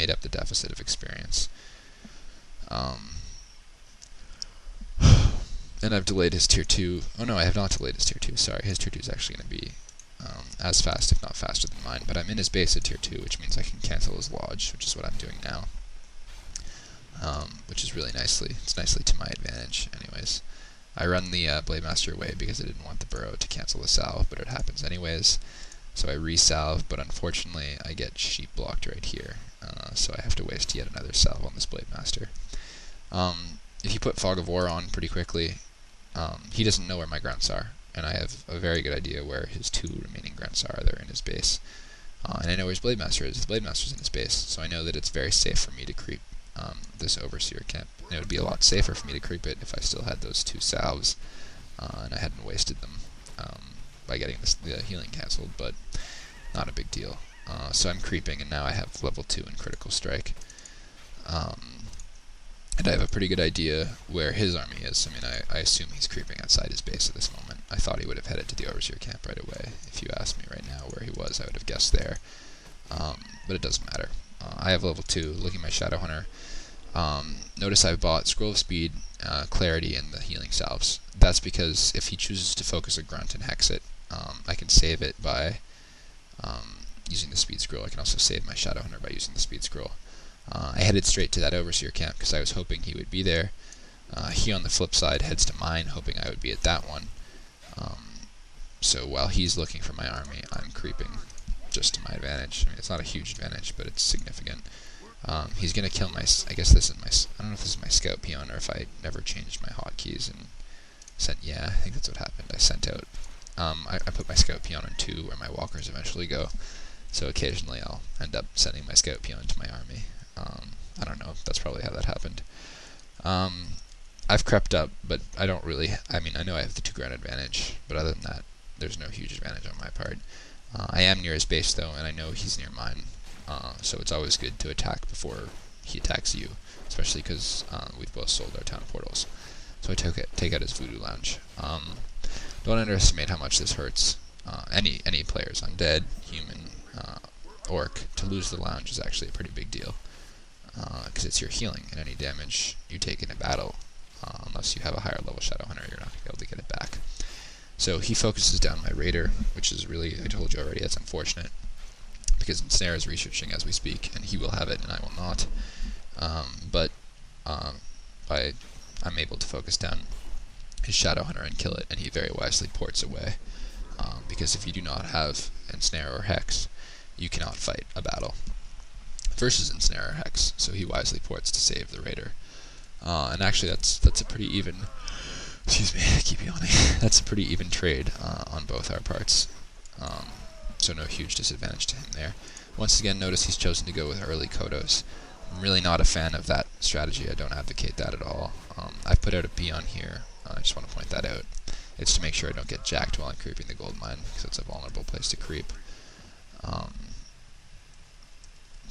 made up the deficit of experience. And I've delayed his tier 2. Oh no, I have not delayed his tier 2. Sorry, his tier 2 is actually going to be as fast, if not faster than mine. But I'm in his base at tier 2, which means I can cancel his lodge, which is what I'm doing now. Which is really nicely. It's nicely to my advantage, anyways. I run the Blademaster away because I didn't want the burrow to cancel the salve, but it happens anyways. So I resalve, but unfortunately I get sheep blocked right here. So I have to waste yet another salve on this Blademaster. If you put Fog of War on pretty quickly, he doesn't know where my grunts are, and I have a very good idea where his 2 remaining grunts are. They're in his base. And I know where his Blademaster is. The Blademaster's in his base, so I know that it's very safe for me to creep this Overseer camp. And it would be a lot safer for me to creep it if I still had those 2 salves, and I hadn't wasted them by getting the healing cancelled, but not a big deal. So I'm creeping, and now I have level 2 in critical strike. And I have a pretty good idea where his army is. I mean, I assume he's creeping outside his base at this moment. I thought he would have headed to the Overseer camp right away. If you asked me right now where he was, I would have guessed there. But it doesn't matter. I have level 2, looking at my Shadowhunter. Notice I've bought Scroll of Speed, Clarity, and the healing salves. That's because if he chooses to focus a grunt and hex it, I can save it by using the speed scroll. I can also save my Shadowhunter by using the speed scroll. I headed straight to that Overseer camp because I was hoping he would be there. He, on the flip side, heads to mine, hoping I would be at that one. So while he's looking for my army, I'm creeping just to my advantage. I mean, it's not a huge advantage, but it's significant. He's going to kill my... I guess this is my... I don't know if this is my scout peon or if I never changed my hotkeys and sent... Yeah, I think that's what happened. I sent out... I put my scout peon on 2 where my walkers eventually go. So occasionally I'll end up sending my scout peon to my army. I don't know. That's probably how that happened. I've crept up, but I don't really... I mean, I know I have the 2 ground advantage, but other than that, there's no huge advantage on my part. I am near his base, though, and I know he's near mine. So it's always good to attack before he attacks you, especially because we've both sold our town portals. So I take out his Voodoo Lounge. Don't underestimate how much this hurts any players, undead, human, orc. To lose the lounge is actually a pretty big deal, because it's your healing, and any damage you take in a battle, unless you have a higher level Shadowhunter, you're not going to be able to get it back. So he focuses down my Raider, which is really, I told you already, that's unfortunate, because Ensnare is researching as we speak, and he will have it, and I will not. But I'm able to focus down his Shadowhunter and kill it, and he very wisely ports away. Because if you do not have Ensnare or Hex, you cannot fight a battle versus Ensnare or Hex, so he wisely ports to save the Raider. And actually that's a pretty even... Excuse me, I keep yawning. That's a pretty even trade on both our parts. So no huge disadvantage to him there. Once again, notice he's chosen to go with early Kodos. I'm really not a fan of that strategy. I don't advocate that at all. I've put out a peon here. I just want to point that out. It's to make sure I don't get jacked while I'm creeping the gold mine, because it's a vulnerable place to creep.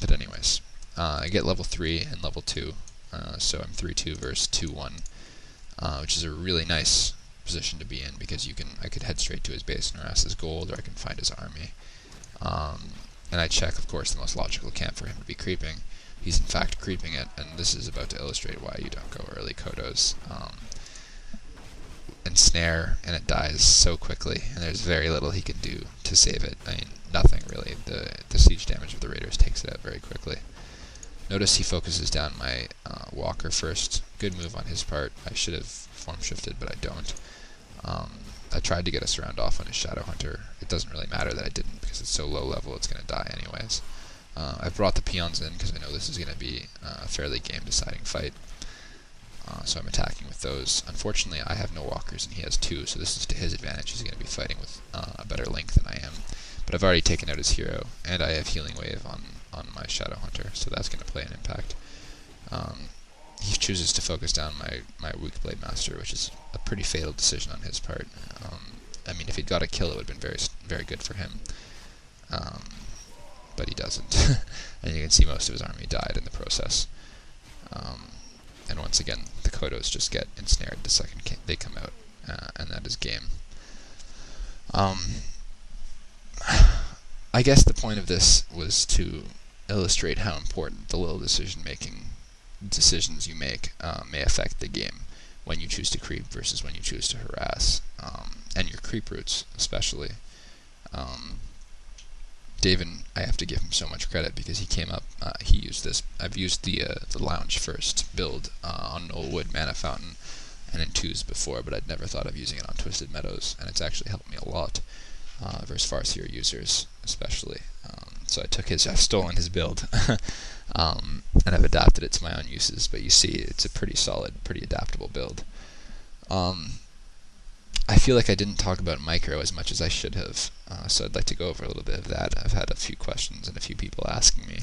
But anyways, I get level 3 and level 2, so I'm 3-2 versus 2-1, which is a really nice position to be in, because I could head straight to his base and harass his gold, or I can find his army. And I check, of course, the most logical camp for him to be creeping. He's in fact creeping it, and this is about to illustrate why you don't go early Kodos. Ensnare, and it dies so quickly, and there's very little he can do to save it. I mean, nothing really. The siege damage of the Raiders takes it out very quickly. Notice he focuses down my walker first. Good move on his part. I should have form shifted, but I don't. I tried to get a surround off on his Shadowhunter. It doesn't really matter that I didn't, because it's so low level it's going to die anyways. I've brought the peons in because I know this is going to be a fairly game-deciding fight. So I'm attacking with those. Unfortunately, I have no walkers and he has 2, so this is to his advantage. He's going to be fighting with a better link than I am. But I've already taken out his hero, and I have Healing Wave on my Shadowhunter, so that's going to play an impact. He chooses to focus down my weak Blademaster, which is a pretty fatal decision on his part. I mean, if he'd got a kill, it would have been very, very good for him. But he doesn't. And you can see most of his army died in the process. And once again, the Kodos just get ensnared the second they come out, and that is game. I guess the point of this was to illustrate how important the little decisions you make may affect the game when you choose to creep versus when you choose to harass, and your creep routes especially. David, I have to give him so much credit because he came up, he used this. I've used the lounge first build on Knollwood Mana Fountain and in 2s before, but I'd never thought of using it on Twisted Meadows, and it's actually helped me a lot versus Farseer users especially. So I took I've stolen his build, and I've adapted it to my own uses, but you see it's a pretty solid, pretty adaptable build. I feel like I didn't talk about micro as much as I should have, so I'd like to go over a little bit of that. I've had a few questions and a few people asking me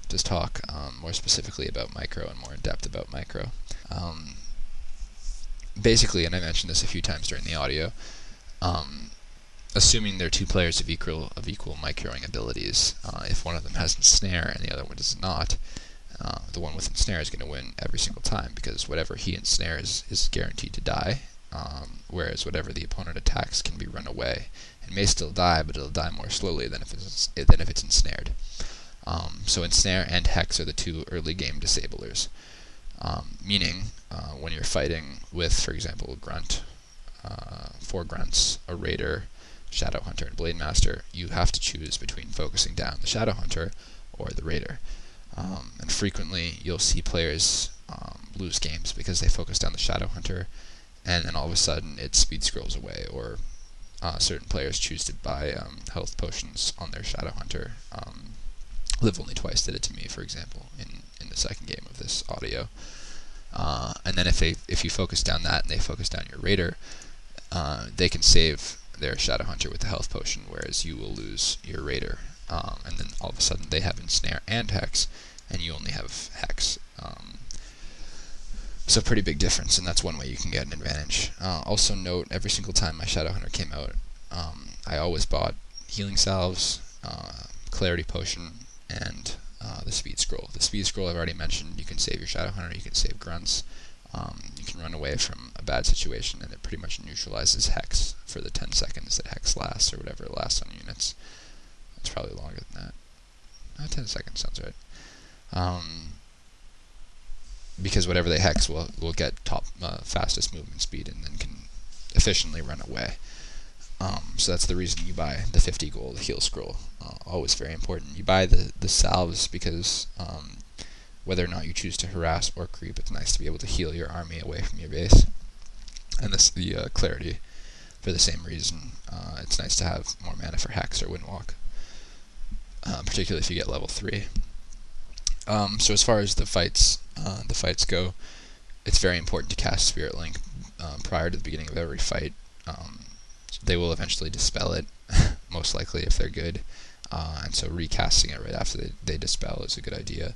to talk more specifically about micro and more in depth about micro. Basically, and I mentioned this a few times during the audio, assuming they're two players of equal microing abilities, if one of them has ensnare and the other one does not, the one with ensnare is going to win every single time, because whatever he ensnares is guaranteed to die, whereas whatever the opponent attacks can be run away. It may still die, but it'll die more slowly than if it's ensnared. So ensnare and hex are the two early game disablers, meaning when you're fighting with, for example, grunt, 4 grunts, a raider, shadow hunter, and Blademaster, you have to choose between focusing down the shadow hunter or the raider. And frequently you'll see players lose games because they focus down the shadow hunter, and then all of a sudden it speed scrolls away, or certain players choose to buy health potions on their shadow hunter. Live Only Twice did it to me, for example, in the second game of this audio. And then if you focus down that and they focus down your raider, they can save their shadow hunter with the health potion, whereas you will lose your raider. And then all of a sudden they have ensnare and hex, and you only have hex. So pretty big difference, and that's one way you can get an advantage. Also note, every single time my shadow hunter came out, I always bought healing salves, clarity potion, and the speed scroll. The speed scroll I've already mentioned. You can save your shadow hunter, you can save grunts, you can run away from a bad situation, and it pretty much neutralizes hex for the 10 seconds that hex lasts, or whatever it lasts on units. It's probably longer than that. 10 seconds sounds right. Because whatever they hex will get fastest movement speed, and then can efficiently run away. So that's the reason you buy the 50 gold heal scroll. Always very important. You buy the salves because whether or not you choose to harass or creep, it's nice to be able to heal your army away from your base. And the clarity for the same reason. It's nice to have more mana for hex or windwalk, particularly if you get level 3. So as far as the fights go, it's very important to cast Spirit Link prior to the beginning of every fight. They will eventually dispel it, most likely if they're good, and so recasting it right after they dispel is a good idea.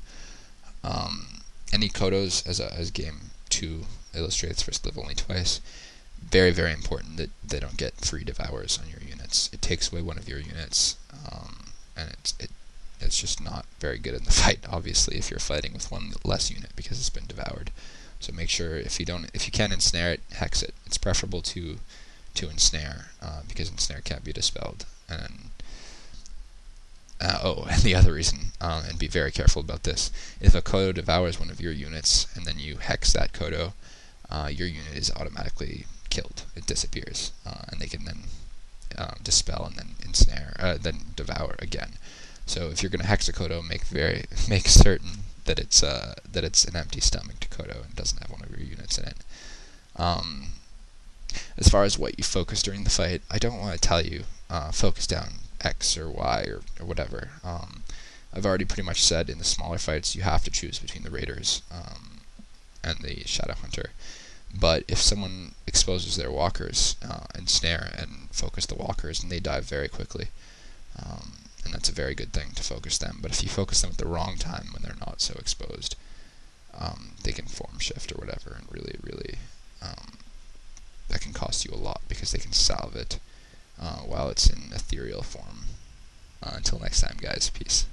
Any Kodos, as Game 2 illustrates for Live Only Twice, very, very important that they don't get 3 Devours on your units. It takes away one of your units, and it's just not very good in the fight, obviously, if you're fighting with one less unit because it's been devoured. So make sure if you can ensnare it, hex it. It's preferable to ensnare, because ensnare can't be dispelled. And and the other reason, and be very careful about this, if a Kodo devours one of your units and then you hex that Kodo, your unit is automatically killed. It disappears, and they can then dispel and then ensnare, then devour again. So if you're going to hex a Kodo, make certain that it's an empty stomach Kodo and doesn't have one of your units in it. As far as what you focus during the fight, I don't want to tell you focus down X or Y or whatever. I've already pretty much said in the smaller fights you have to choose between the raiders and the shadow hunter. But if someone exposes their walkers and snare and focus the walkers, and they die very quickly, and that's a very good thing to focus them. But if you focus them at the wrong time when they're not so exposed, they can form shift or whatever, and really that can cost you a lot because they can salve it while it's in ethereal form. Until next time, guys, peace.